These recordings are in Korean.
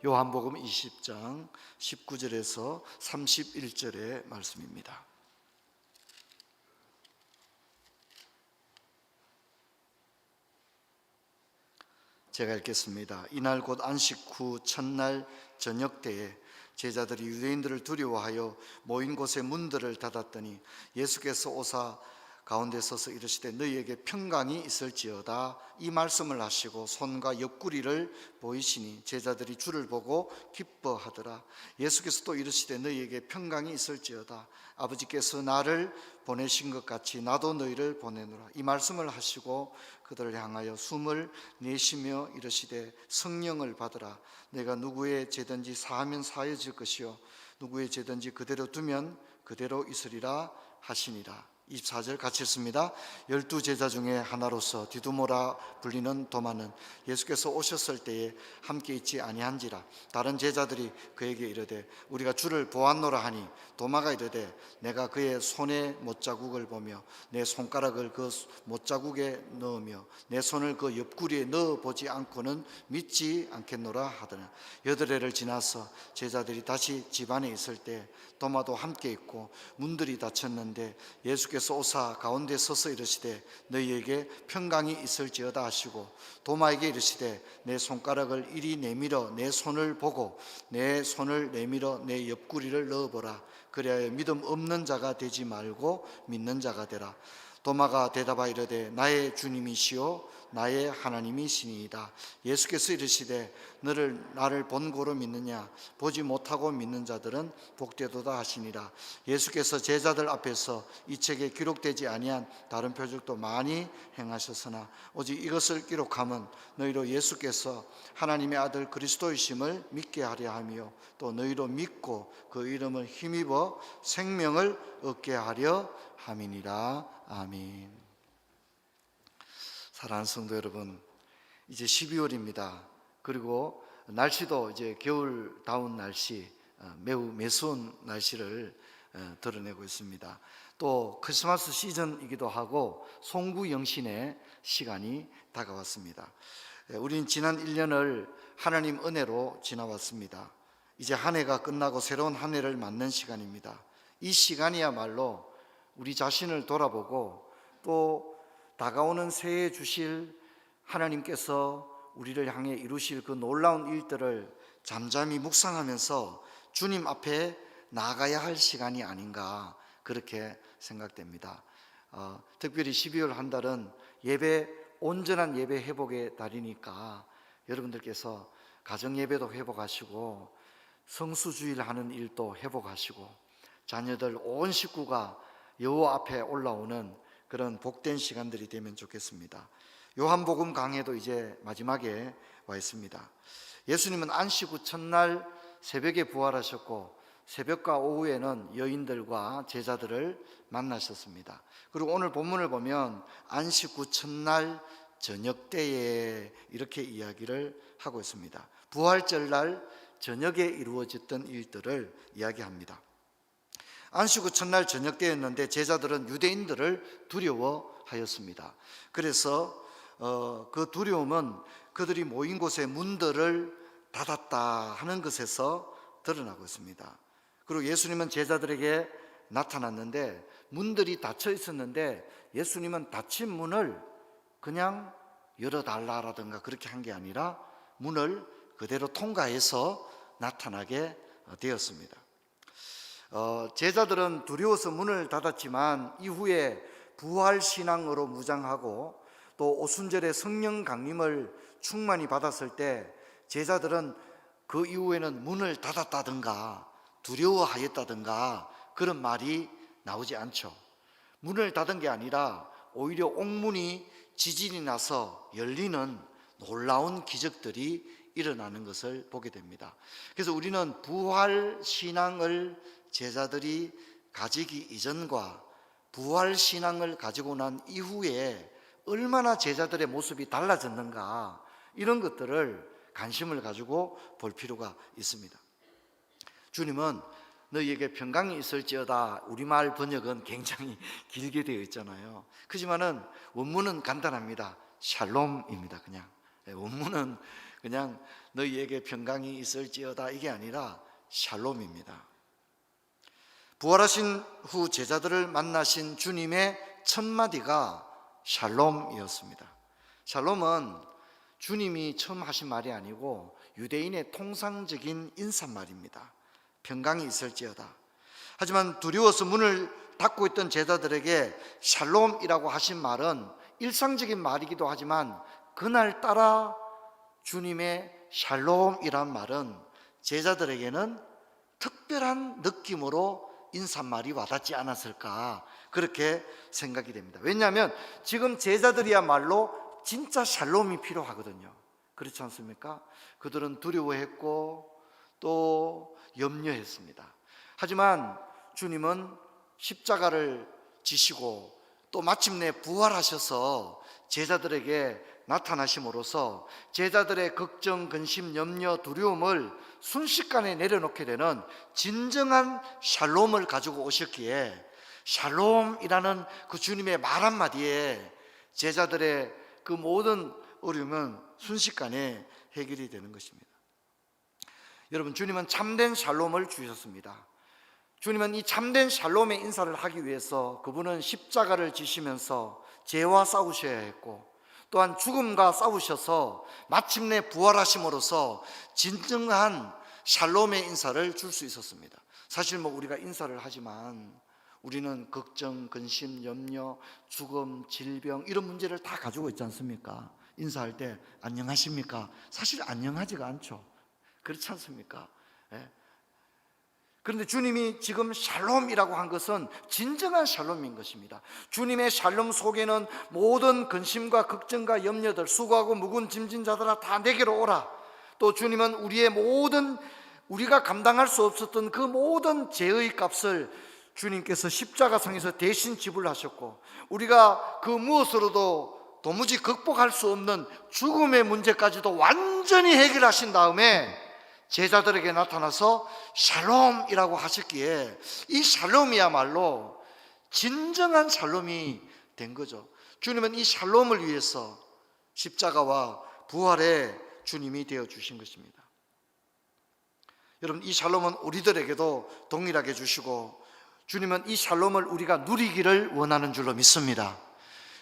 요한복음 20장 19절에서 31절의 말씀입니다. 제가 읽겠습니다. 이날 곧 안식 후 첫날 저녁 때에 제자들이 유대인들을 두려워하여 모인 곳의 문들을 닫았더니 예수께서 오사 가운데 서서 이르시되 너희에게 평강이 있을지어다. 이 말씀을 하시고 손과 옆구리를 보이시니 제자들이 주를 보고 기뻐하더라. 예수께서 또 이르시되 너희에게 평강이 있을지어다. 아버지께서 나를 보내신 것 같이 나도 너희를 보내노라. 이 말씀을 하시고 그들을 향하여 숨을 내쉬며 이르시되 성령을 받으라. 내가 누구의 죄든지 사하면 사해질 것이요 누구의 죄든지 그대로 두면 그대로 있으리라 하시니라. 24절 같이 읽습니다. 12제자 중에 하나로서 디두모라 불리는 도마는 예수께서 오셨을 때에 함께 있지 아니한지라. 다른 제자들이 그에게 이르되 우리가 주를 보았노라 하니 도마가 이르되 내가 그의 손에 못자국을 보며 내 손가락을 그 못자국에 넣으며 내 손을 그 옆구리에 넣어보지 않고는 믿지 않겠노라 하더라. 8해를 지나서 제자들이 다시 집안에 있을 때 도마도 함께 있고 문들이 닫혔는데 예수께서 오사 가운데 서서 이르시되 너희에게 평강이 있을지어다 하시고 도마에게 이르시되 내 손가락을 이리 내밀어 내 손을 보고 내 손을 내밀어 내 옆구리를 넣어보라. 그리하여 믿음 없는 자가 되지 말고 믿는 자가 되라. 도마가 대답하여 이르되 나의 주님이시오 나의 하나님이시니이다. 예수께서 이르시되 너를 나를 본고로 믿느냐? 보지 못하고 믿는 자들은 복되도다 하시니라. 예수께서 제자들 앞에서 이 책에 기록되지 아니한 다른 표적도 많이 행하셨으나 오직 이것을 기록함은 너희로 예수께서 하나님의 아들 그리스도이심을 믿게 하려 하며 또 너희로 믿고 그 이름을 힘입어 생명을 얻게 하려 함이니라. 아멘. 사랑하는 성도 여러분, 이제 12월입니다. 그리고 날씨도 이제 겨울다운 날씨, 매우 매서운 날씨를 드러내고 있습니다. 또 크리스마스 시즌이기도 하고 송구영신의 시간이 다가왔습니다. 우린 지난 1년을 하나님 은혜로 지나왔습니다. 이제 한 해가 끝나고 새로운 한 해를 맞는 시간입니다. 이 시간이야말로 우리 자신을 돌아보고 또 다가오는 새해 주실 하나님께서 우리를 향해 이루실 그 놀라운 일들을 잠잠히 묵상하면서 주님 앞에 나아가야 할 시간이 아닌가 그렇게 생각됩니다. 특별히 12월 한 달은 온전한 예배 회복의 달이니까 여러분들께서 가정 예배도 회복하시고 성수주일 하는 일도 회복하시고 자녀들 온 식구가 여호와 앞에 올라오는 그런 복된 시간들이 되면 좋겠습니다. 요한복음 강해도 이제 마지막에 와 있습니다. 예수님은 안식 후 첫날 새벽에 부활하셨고 새벽과 오후에는 여인들과 제자들을 만나셨습니다. 그리고 오늘 본문을 보면 안식 후 첫날 저녁 때에 이렇게 이야기를 하고 있습니다. 부활절날 저녁에 이루어졌던 일들을 이야기합니다. 안식 후 첫날 저녁 때였는데 제자들은 유대인들을 두려워하였습니다. 그래서 그 두려움은 그들이 모인 곳의 문들을 닫았다 하는 것에서 드러나고 있습니다. 그리고 예수님은 제자들에게 나타났는데 문들이 닫혀 있었는데 예수님은 닫힌 문을 그냥 열어달라라든가 그렇게 한 게 아니라 문을 그대로 통과해서 나타나게 되었습니다. 제자들은 두려워서 문을 닫았지만 이후에 부활신앙으로 무장하고 또 오순절에 성령 강림을 충만히 받았을 때 제자들은 그 이후에는 문을 닫았다든가 두려워하였다든가 그런 말이 나오지 않죠. 문을 닫은 게 아니라 오히려 옥문이 지진이 나서 열리는 놀라운 기적들이 일어나는 것을 보게 됩니다. 그래서 우리는 부활신앙을 제자들이 가지기 이전과 부활신앙을 가지고 난 이후에 얼마나 제자들의 모습이 달라졌는가 이런 것들을 관심을 가지고 볼 필요가 있습니다. 주님은 너희에게 평강이 있을지어다 우리말 번역은 굉장히 길게 되어 있잖아요. 그렇지만은 원문은 간단합니다. 샬롬입니다. 그냥 원문은 그냥 너희에게 평강이 있을지어다 이게 아니라 샬롬입니다. 부활하신 후 제자들을 만나신 주님의 첫 마디가 샬롬이었습니다. 샬롬은 주님이 처음 하신 말이 아니고 유대인의 통상적인 인사말입니다. 평강이 있을지어다. 하지만 두려워서 문을 닫고 있던 제자들에게 샬롬이라고 하신 말은 일상적인 말이기도 하지만 그날따라 주님의 샬롬이란 말은 제자들에게는 특별한 느낌으로 인사말이 와닿지 않았을까, 그렇게 생각이 됩니다. 왜냐하면 지금 제자들이야말로 진짜 샬롬이 필요하거든요. 그렇지 않습니까? 그들은 두려워했고 또 염려했습니다. 하지만 주님은 십자가를 지시고 또 마침내 부활하셔서 제자들에게 나타나심으로써 제자들의 걱정, 근심, 염려, 두려움을 순식간에 내려놓게 되는 진정한 샬롬을 가지고 오셨기에 샬롬이라는 그 주님의 말 한마디에 제자들의 그 모든 어려움은 순식간에 해결이 되는 것입니다. 여러분, 주님은 참된 샬롬을 주셨습니다. 주님은 이 참된 샬롬의 인사를 하기 위해서 그분은 십자가를 지시면서 죄와 싸우셔야 했고 또한 죽음과 싸우셔서 마침내 부활하심으로써 진정한 샬롬의 인사를 줄 수 있었습니다. 사실 우리가 인사를 하지만 우리는 걱정, 근심, 염려, 죽음, 질병 이런 문제를 다 가지고 있지 않습니까? 인사할 때 안녕하십니까? 사실 안녕하지가 않죠. 그렇지 않습니까? 예. 그런데 주님이 지금 샬롬이라고 한 것은 진정한 샬롬인 것입니다. 주님의 샬롬 속에는 모든 근심과 걱정과 염려들, 수고하고 무거운 짐진 자들아 다 내게로 오라. 또 주님은 우리의 모든, 우리가 감당할 수 없었던 그 모든 죄의 값을 주님께서 십자가상에서 대신 지불하셨고 우리가 그 무엇으로도 도무지 극복할 수 없는 죽음의 문제까지도 완전히 해결하신 다음에 제자들에게 나타나서 샬롬이라고 하셨기에 이 샬롬이야말로 진정한 샬롬이 된 거죠. 주님은 이 샬롬을 위해서 십자가와 부활의 주님이 되어주신 것입니다. 여러분, 이 샬롬은 우리들에게도 동일하게 주시고 주님은 이 샬롬을 우리가 누리기를 원하는 줄로 믿습니다.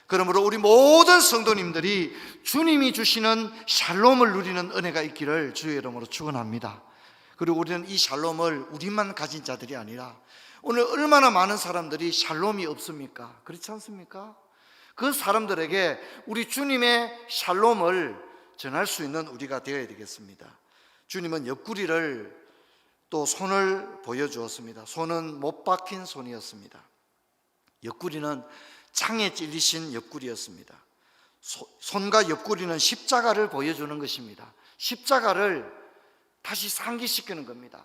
그러므로 우리 모든 성도님들이 주님이 주시는 샬롬을 누리는 은혜가 있기를 주의 이름으로 축원합니다. 그리고 우리는 이 샬롬을 우리만 가진 자들이 아니라 오늘 얼마나 많은 사람들이 샬롬이 없습니까? 그렇지 않습니까? 그 사람들에게 우리 주님의 샬롬을 전할 수 있는 우리가 되어야 되겠습니다. 주님은 옆구리를 또 손을 보여주었습니다. 손은 못 박힌 손이었습니다. 옆구리는 창에 찔리신 옆구리였습니다. 손과 옆구리는 십자가를 보여주는 것입니다. 십자가를 다시 상기시키는 겁니다.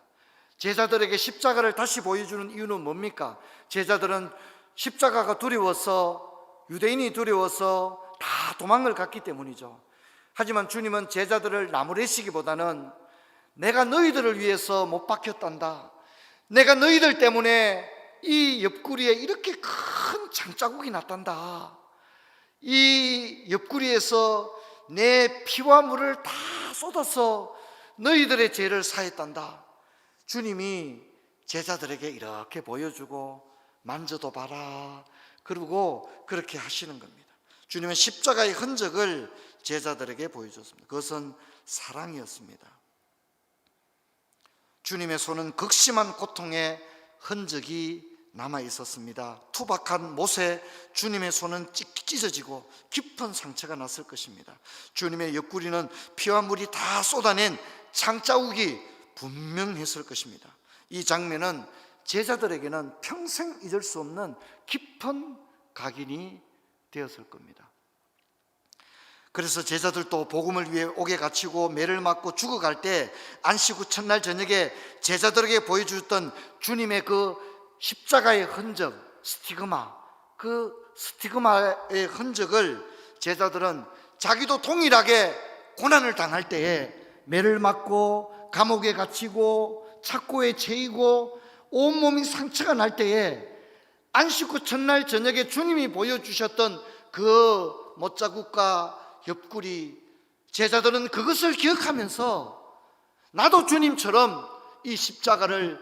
제자들에게 십자가를 다시 보여주는 이유는 뭡니까? 제자들은 십자가가 두려워서, 유대인이 두려워서 다 도망을 갔기 때문이죠. 하지만 주님은 제자들을 나무래시기보다는 내가 너희들을 위해서 못 박혔단다, 내가 너희들 때문에 이 옆구리에 이렇게 큰 창자국이 났단다, 이 옆구리에서 내 피와 물을 다 쏟아서 너희들의 죄를 사했단다. 주님이 제자들에게 이렇게 보여주고 만져도 봐라, 그리고 그렇게 하시는 겁니다. 주님은 십자가의 흔적을 제자들에게 보여줬습니다. 그것은 사랑이었습니다. 주님의 손은 극심한 고통의 흔적이 남아 있었습니다. 투박한 못에 주님의 손은 찢어지고 깊은 상처가 났을 것입니다. 주님의 옆구리는 피와 물이 다 쏟아낸 창자국이 분명했을 것입니다. 이 장면은 제자들에게는 평생 잊을 수 없는 깊은 각인이 되었을 겁니다. 그래서 제자들도 복음을 위해 옥에 갇히고 매를 맞고 죽어갈 때 안식 후 첫날 저녁에 제자들에게 보여주었던 주님의 그 십자가의 흔적, 스티그마, 그 스티그마의 흔적을 제자들은 자기도 동일하게 고난을 당할 때에 매를 맞고 감옥에 갇히고 착고에 채이고 온몸이 상처가 날 때에 안식 후 첫날 저녁에 주님이 보여주셨던 그 못자국과 옆구리, 제자들은 그것을 기억하면서 나도 주님처럼 이 십자가를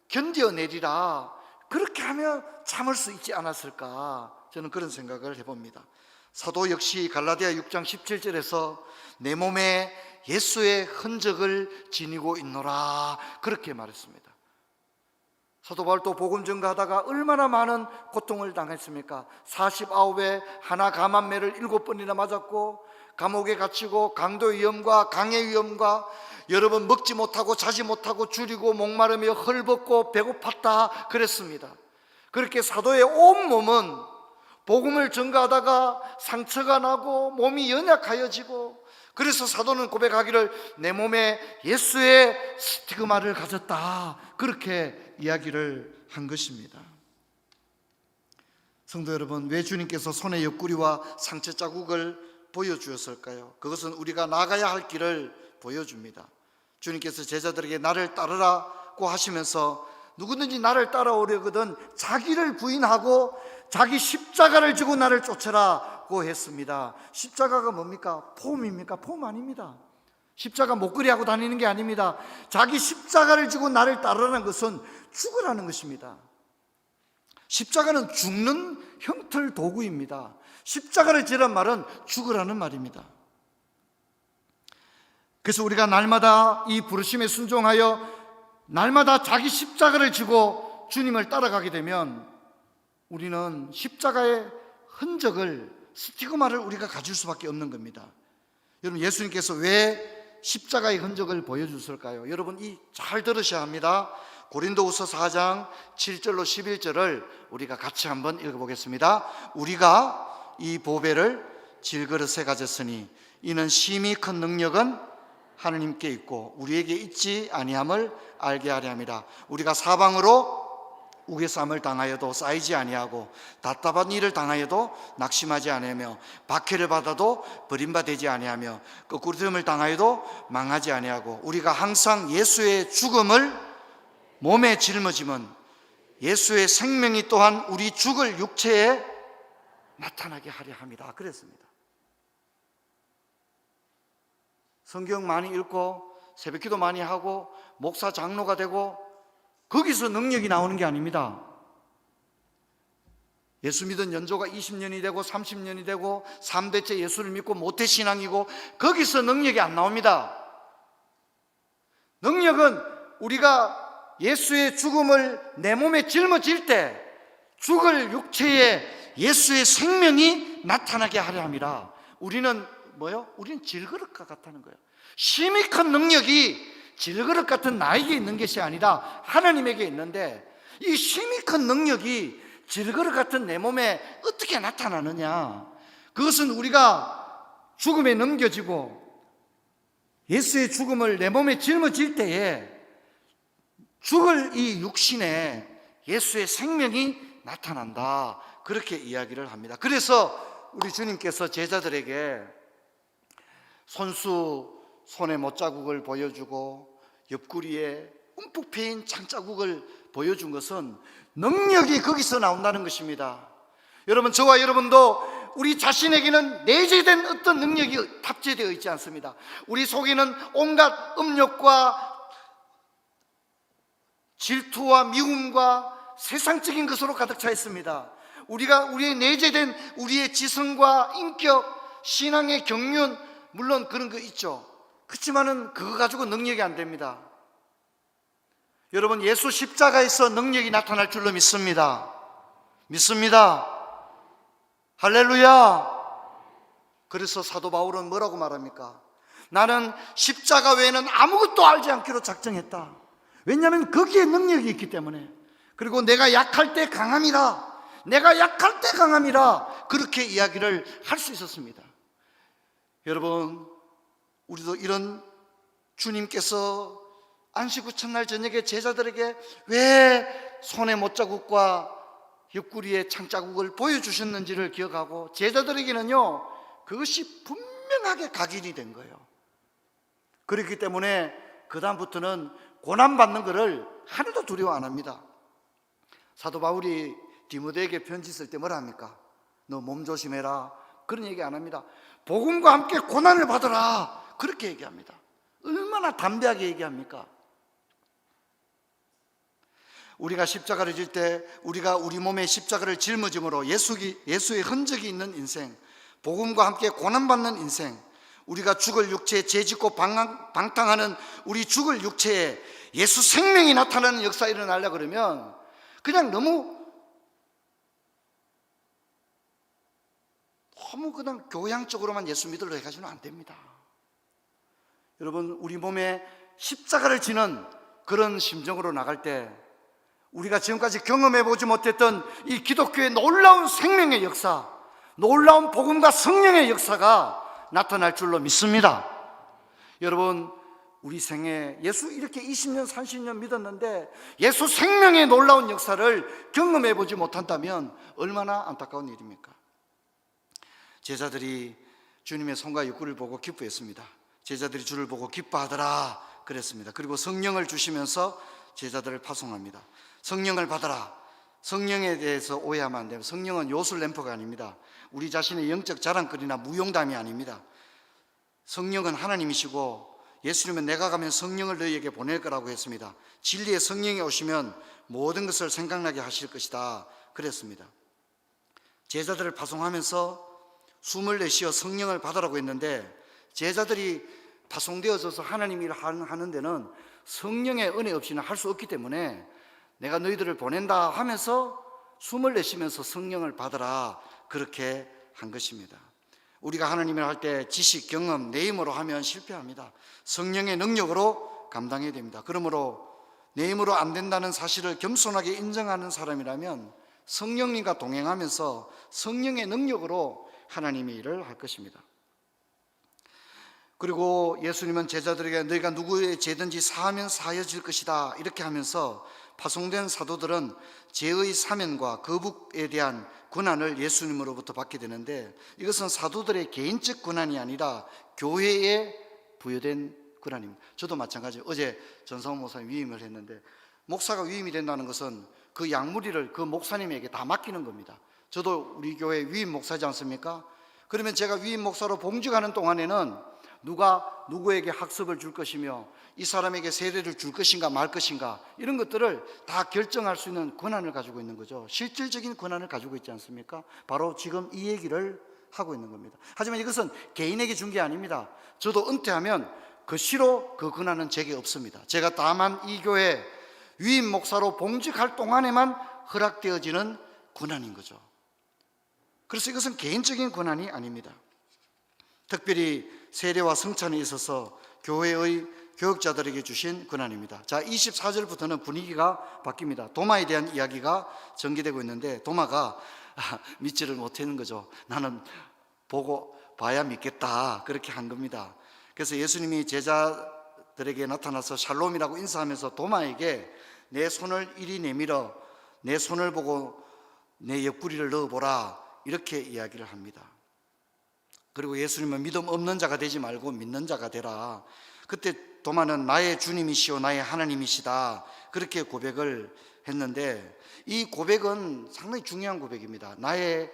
견뎌내리라, 그렇게 하며 참을 수 있지 않았을까, 저는 그런 생각을 해봅니다. 사도 역시 갈라디아 6장 17절에서 내 몸에 예수의 흔적을 지니고 있노라, 그렇게 말했습니다. 사도 바울도 복음 전가하다가 얼마나 많은 고통을 당했습니까? 49에 하나 감한매를 7번이나 맞았고, 감옥에 갇히고 강도 위험과 강의 위험과 여러 번 먹지 못하고 자지 못하고 줄이고 목마르며 헐벗고 배고팠다 그랬습니다. 그렇게 사도의 온몸은 복음을 전가하다가 상처가 나고 몸이 연약하여지고, 그래서 사도는 고백하기를 내 몸에 예수의 스티그마를 가졌다, 그렇게 이야기를 한 것입니다. 성도 여러분, 왜 주님께서 손의 옆구리와 상처 자국을 보여주었을까요? 그것은 우리가 나가야 할 길을 보여줍니다. 주님께서 제자들에게 나를 따르라고 하시면서 누구든지 나를 따라오려거든 자기를 부인하고 자기 십자가를 지고 나를 쫓으라고 했습니다. 십자가가 뭡니까? 폼입니까? 폼 아닙니다. 십자가 목걸이 하고 다니는 게 아닙니다. 자기 십자가를 지고 나를 따르라는 것은 죽으라는 것입니다. 십자가는 죽는 형틀 도구입니다. 십자가를 지란 말은 죽으라는 말입니다. 그래서 우리가 날마다 이 부르심에 순종하여 날마다 자기 십자가를 지고 주님을 따라가게 되면 우리는 십자가의 흔적을, 스티그마를 우리가 가질 수밖에 없는 겁니다. 여러분, 예수님께서 왜 십자가의 흔적을 보여주실까요? 여러분, 잘 들으셔야 합니다. 고린도후서 4장 7절로 11절을 우리가 같이 한번 읽어보겠습니다. 우리가 이 보배를 질그릇에 가졌으니 이는 심히 큰 능력은 하느님께 있고 우리에게 있지 아니함을 알게 하려 함이라. 우리가 사방으로 우겨쌈을 당하여도 쌓이지 아니하고 답답한 일을 당하여도 낙심하지 아니하며 박해를 받아도 버림받지 아니하며 거꾸러짐을 당하여도 망하지 아니하고 우리가 항상 예수의 죽음을 몸에 짊어지면 예수의 생명이 또한 우리 죽을 육체에 나타나게 하려 합니다, 그랬습니다. 성경 많이 읽고 새벽기도 많이 하고 목사 장로가 되고 거기서 능력이 나오는 게 아닙니다. 예수 믿은 연조가 20년이 되고 30년이 되고 3대째 예수를 믿고 모태신앙이고 거기서 능력이 안 나옵니다. 능력은 우리가 예수의 죽음을 내 몸에 짊어질 때 죽을 육체에 예수의 생명이 나타나게 하려 함이라. 우리는 뭐요? 우리는 질그릇과 같다는 거예요. 심히 큰 능력이 질그릇 같은 나에게 있는 것이 아니라 하나님에게 있는데, 이 심히 큰 능력이 질그릇 같은 내 몸에 어떻게 나타나느냐? 그것은 우리가 죽음에 넘겨지고 예수의 죽음을 내 몸에 짊어질 때에 죽을 이 육신에 예수의 생명이 나타난다, 그렇게 이야기를 합니다. 그래서 우리 주님께서 제자들에게 손수 손의 못자국을 보여주고 옆구리에 움푹 패인 창자국을 보여준 것은 능력이 거기서 나온다는 것입니다. 여러분, 저와 여러분도 우리 자신에게는 내재된 어떤 능력이 탑재되어 있지 않습니다. 우리 속에는 온갖 음욕과 질투와 미움과 세상적인 것으로 가득 차 있습니다. 우리의 내재된 우리의 지성과 인격, 신앙의 경륜, 물론 그런 거 있죠. 그렇지만은 그거 가지고 능력이 안 됩니다. 여러분, 예수 십자가에서 능력이 나타날 줄로 믿습니다. 믿습니다. 할렐루야. 그래서 사도 바울은 뭐라고 말합니까? 나는 십자가 외에는 아무것도 알지 않기로 작정했다. 왜냐하면 거기에 능력이 있기 때문에. 그리고 내가 약할 때 강함이라, 내가 약할 때 강함이라, 그렇게 이야기를 할 수 있었습니다. 여러분, 우리도 이런 주님께서 안식 후 첫날 저녁에 제자들에게 왜 손의 못자국과 옆구리의 창자국을 보여주셨는지를 기억하고, 제자들에게는요 그것이 분명하게 각인이 된 거예요. 그렇기 때문에 그 다음부터는 고난받는 것을 하나도 두려워 안 합니다. 사도 바울이 디모데에게 편지 쓸 때 뭐라 합니까? 너 몸 조심해라, 그런 얘기 안 합니다. 복음과 함께 고난을 받으라, 그렇게 얘기합니다. 얼마나 담대하게 얘기합니까? 우리가 십자가를 질 때 우리가 우리 몸에 십자가를 짊어짐으로 예수의 흔적이 있는 인생, 복음과 함께 고난받는 인생, 우리가 죽을 육체에 죄짓고 방탕하는 우리 죽을 육체에 예수 생명이 나타나는 역사 일어나려고 그러면 그냥 너무 그냥 교양적으로만 예수 믿으려 해가지고는 안 됩니다. 여러분, 우리 몸에 십자가를 지는 그런 심정으로 나갈 때 우리가 지금까지 경험해보지 못했던 이 기독교의 놀라운 생명의 역사, 놀라운 복음과 성령의 역사가 나타날 줄로 믿습니다. 여러분, 우리 생에 예수 이렇게 20년 30년 믿었는데 예수 생명의 놀라운 역사를 경험해보지 못한다면 얼마나 안타까운 일입니까? 제자들이 주님의 손과 육구를 보고 기뻐했습니다. 제자들이 주를 보고 기뻐하더라 그랬습니다. 그리고 성령을 주시면서 제자들을 파송합니다. 성령을 받아라. 성령에 대해서 오해하면 안 됩니다. 성령은 요술램프가 아닙니다. 우리 자신의 영적 자랑거리나 무용담이 아닙니다. 성령은 하나님이시고 예수님은 내가 가면 성령을 너희에게 보낼 거라고 했습니다. 진리의 성령이 오시면 모든 것을 생각나게 하실 것이다 그랬습니다. 제자들을 파송하면서 숨을 내쉬어 성령을 받으라고 했는데 제자들이 파송되어져서 하나님 일을 하는 데는 성령의 은혜 없이는 할 수 없기 때문에 내가 너희들을 보낸다 하면서 숨을 내쉬면서 성령을 받으라, 그렇게 한 것입니다. 우리가 하나님을 할 때 지식, 경험, 내 힘으로 하면 실패합니다. 성령의 능력으로 감당해야 됩니다. 그러므로 내 힘으로 안 된다는 사실을 겸손하게 인정하는 사람이라면 성령님과 동행하면서 성령의 능력으로 하나님의 일을 할 것입니다. 그리고 예수님은 제자들에게 너희가 누구의 죄든지 사하면 사하여질 것이다 이렇게 하면서 파송된 사도들은 죄의 사면과 거북에 대한 권한을 예수님으로부터 받게 되는데, 이것은 사도들의 개인적 권한이 아니라 교회에 부여된 권한입니다. 저도 마찬가지예요. 어제 전상훈 목사님 위임을 했는데, 목사가 위임이 된다는 것은 그 양무리를 그 목사님에게 다 맡기는 겁니다. 저도 우리 교회 위임 목사지 않습니까? 그러면 제가 위임 목사로 봉직하는 동안에는 누가 누구에게 학습을 줄 것이며 이 사람에게 세례를 줄 것인가 말 것인가, 이런 것들을 다 결정할 수 있는 권한을 가지고 있는 거죠. 실질적인 권한을 가지고 있지 않습니까? 바로 지금 이 얘기를 하고 있는 겁니다. 하지만 이것은 개인에게 준 게 아닙니다. 저도 은퇴하면 그 시로 그 권한은 제게 없습니다. 제가 다만 이 교회 위임 목사로 봉직할 동안에만 허락되어지는 권한인 거죠. 그래서 이것은 개인적인 권한이 아닙니다. 특별히 세례와 성찬에 있어서 교회의 교역자들에게 주신 권한입니다. 자, 24절부터는 분위기가 바뀝니다. 도마에 대한 이야기가 전개되고 있는데, 도마가 믿지를 못하는 거죠. 나는 보고 봐야 믿겠다, 그렇게 한 겁니다. 그래서 예수님이 제자들에게 나타나서 샬롬이라고 인사하면서 도마에게 내 손을 이리 내밀어 내 손을 보고 내 옆구리를 넣어보라, 이렇게 이야기를 합니다. 그리고 예수님은 믿음 없는 자가 되지 말고 믿는 자가 되라. 그때 도마는 나의 주님이시오 나의 하나님이시다, 그렇게 고백을 했는데, 이 고백은 상당히 중요한 고백입니다. 나의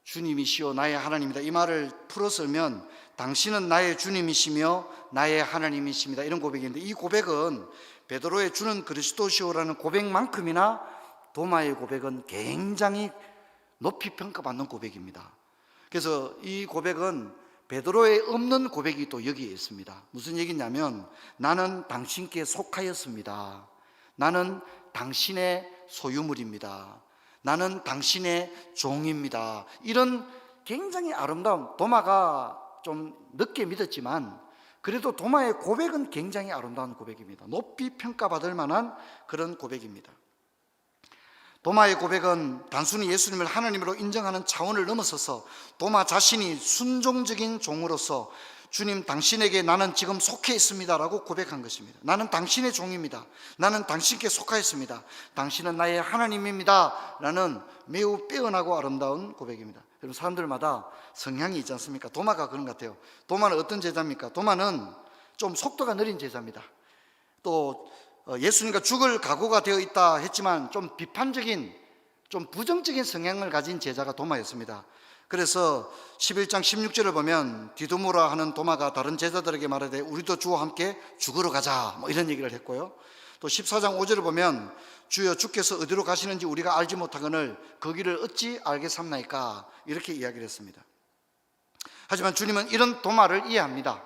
주님이시오 나의 하나님이다, 이 말을 풀어서면 당신은 나의 주님이시며 나의 하나님이십니다, 이런 고백인데, 이 고백은 베드로의 주는 그리스도시오라는 고백만큼이나 도마의 고백은 굉장히 높이 평가받는 고백입니다. 그래서 이 고백은 베드로에 없는 고백이 또 여기에 있습니다. 무슨 얘기냐면, 나는 당신께 속하였습니다. 나는 당신의 소유물입니다. 나는 당신의 종입니다. 이런 굉장히 아름다운, 도마가 좀 늦게 믿었지만 그래도 도마의 고백은 굉장히 아름다운 고백입니다. 높이 평가받을 만한 그런 고백입니다. 도마의 고백은 단순히 예수님을 하나님으로 인정하는 차원을 넘어서서 도마 자신이 순종적인 종으로서 주님 당신에게 나는 지금 속해 있습니다 라고 고백한 것입니다. 나는 당신의 종입니다. 나는 당신께 속하였습니다. 당신은 나의 하나님입니다 라는 매우 빼어나고 아름다운 고백입니다. 여러분, 사람들마다 성향이 있지 않습니까? 도마가 그런 것 같아요. 도마는 어떤 제자입니까? 도마는 좀 속도가 느린 제자입니다. 또 예수님과 죽을 각오가 되어 있다 했지만 좀 비판적인, 좀 부정적인 성향을 가진 제자가 도마였습니다. 그래서 11장 16절을 보면 디두모라 하는 도마가 다른 제자들에게 말하되 우리도 주와 함께 죽으러 가자 뭐 이런 얘기를 했고요. 또 14장 5절을 보면 주여 주께서 어디로 가시는지 우리가 알지 못하거늘 그 길을 어찌 알겠삼나이까 이렇게 이야기를 했습니다. 하지만 주님은 이런 도마를 이해합니다.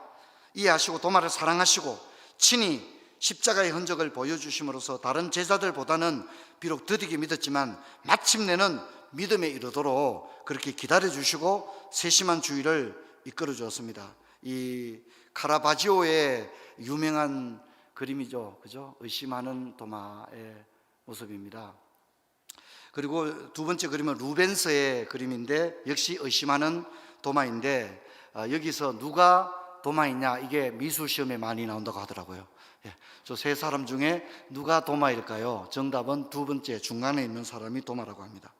이해하시고 도마를 사랑하시고 친히 십자가의 흔적을 보여주심으로써 다른 제자들보다는 비록 더디게 믿었지만 마침내는 믿음에 이르도록 그렇게 기다려주시고 세심한 주의를 이끌어 주었습니다. 이 카라바지오의 유명한 그림이죠, 그죠? 의심하는 도마의 모습입니다. 그리고 두 번째 그림은 루벤스의 그림인데 역시 의심하는 도마인데 여기서 누가 도마이냐 이게 미술 시험에 많이 나온다고 하더라고요. 저 세 사람 중에 누가 도마일까요? 정답은 두 번째 중간에 있는 사람이 도마라고 합니다.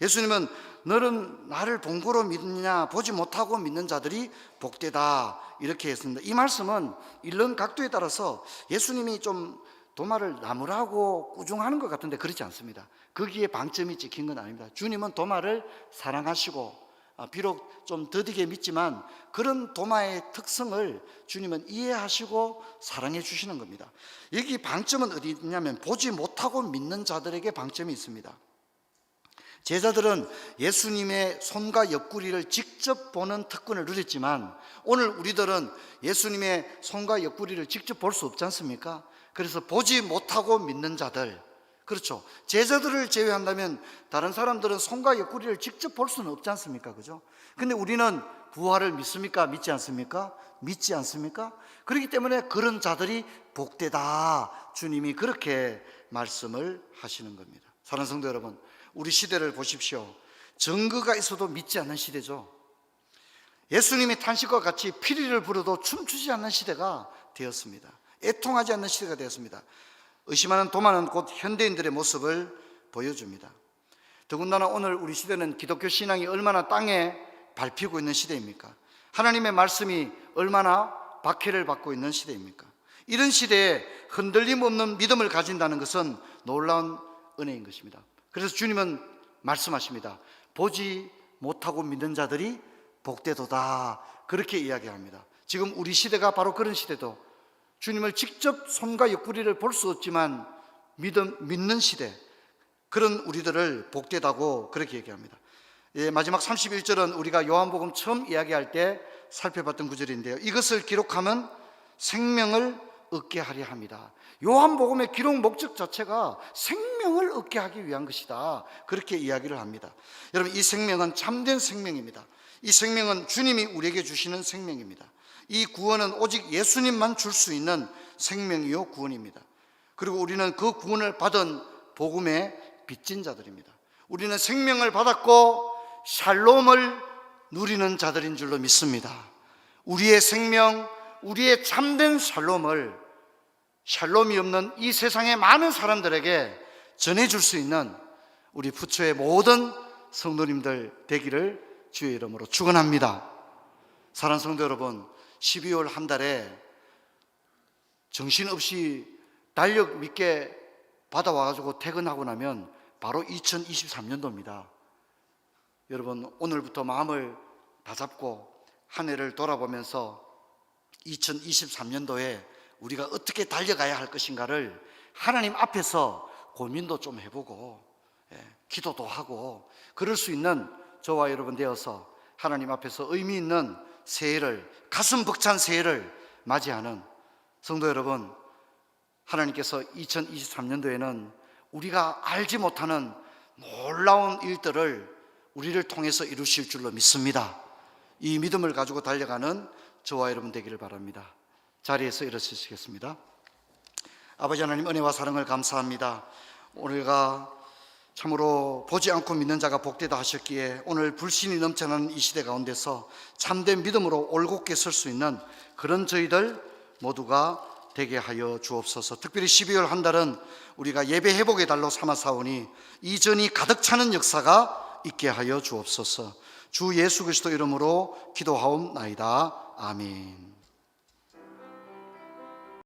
예수님은 너는 나를 본 거로 믿느냐 보지 못하고 믿는 자들이 복되다 이렇게 했습니다. 이 말씀은 이런 각도에 따라서 예수님이 좀 도마를 나무라고 꾸중하는 것 같은데 그렇지 않습니다. 거기에 방점이 찍힌 건 아닙니다. 주님은 도마를 사랑하시고 비록 좀 더디게 믿지만 그런 도마의 특성을 주님은 이해하시고 사랑해 주시는 겁니다. 여기 방점은 어디 있냐면 보지 못하고 믿는 자들에게 방점이 있습니다. 제자들은 예수님의 손과 옆구리를 직접 보는 특권을 누렸지만 오늘 우리들은 예수님의 손과 옆구리를 직접 볼 수 없지 않습니까? 그래서 보지 못하고 믿는 자들, 그렇죠. 제자들을 제외한다면 다른 사람들은 손과 옆구리를 직접 볼 수는 없지 않습니까? 그죠? 근데 우리는 부활을 믿습니까? 믿지 않습니까? 믿지 않습니까? 그렇기 때문에 그런 자들이 복되다. 주님이 그렇게 말씀을 하시는 겁니다. 사랑하는 성도 여러분, 우리 시대를 보십시오. 증거가 있어도 믿지 않는 시대죠. 예수님이 탄식과 같이 피리를 불어도 춤추지 않는 시대가 되었습니다. 애통하지 않는 시대가 되었습니다. 의심하는 도마는 곧 현대인들의 모습을 보여줍니다. 더군다나 오늘 우리 시대는 기독교 신앙이 얼마나 땅에 밟히고 있는 시대입니까? 하나님의 말씀이 얼마나 박해를 받고 있는 시대입니까? 이런 시대에 흔들림 없는 믿음을 가진다는 것은 놀라운 은혜인 것입니다. 그래서 주님은 말씀하십니다. 보지 못하고 믿는 자들이 복되도다. 그렇게 이야기합니다. 지금 우리 시대가 바로 그런 시대도 주님을 직접 손과 옆구리를 볼 수 없지만 믿는 시대, 그런 우리들을 복되다고 그렇게 얘기합니다. 마지막 31절은 우리가 요한복음 처음 이야기할 때 살펴봤던 구절인데요. 이것을 기록하면 생명을 얻게 하려 합니다. 요한복음의 기록 목적 자체가 생명을 얻게 하기 위한 것이다. 그렇게 이야기를 합니다. 여러분, 이 생명은 참된 생명입니다. 이 생명은 주님이 우리에게 주시는 생명입니다. 이 구원은 오직 예수님만 줄 수 있는 생명이요 구원입니다. 그리고 우리는 그 구원을 받은 복음의 빚진 자들입니다. 우리는 생명을 받았고 샬롬을 누리는 자들인 줄로 믿습니다. 우리의 생명, 우리의 참된 샬롬이 없는 이 세상의 많은 사람들에게 전해줄 수 있는 우리 부처의 모든 성도님들 되기를 주의 이름으로 축원합니다. 사랑하는 성도 여러분, 12월 한 달에 정신없이 달력 믿게 받아와가지고 퇴근하고 나면 바로 2023년도입니다. 여러분, 오늘부터 마음을 다잡고 한 해를 돌아보면서 2023년도에 우리가 어떻게 달려가야 할 것인가를 하나님 앞에서 고민도 좀 해보고 기도도 하고 그럴 수 있는 저와 여러분 되어서 하나님 앞에서 의미 있는 새해를, 가슴 벅찬 새해를 맞이하는 성도 여러분, 하나님께서 2023년도에는 우리가 알지 못하는 놀라운 일들을 우리를 통해서 이루실 줄로 믿습니다. 이 믿음을 가지고 달려가는 저와 여러분 되기를 바랍니다. 자리에서 일어서시겠습니다. 아버지 하나님, 은혜와 사랑을 감사합니다. 오늘가 참으로 보지 않고 믿는 자가 복되다 하셨기에 오늘 불신이 넘쳐나는 이 시대 가운데서 참된 믿음으로 올곧게 설 수 있는 그런 저희들 모두가 되게 하여 주옵소서. 특별히 12월 한 달은 우리가 예배 회복의 달로 삼아사오니 이전이 가득 차는 역사가 있게 하여 주옵소서. 주 예수 그리스도 이름으로 기도하옵나이다. 아멘.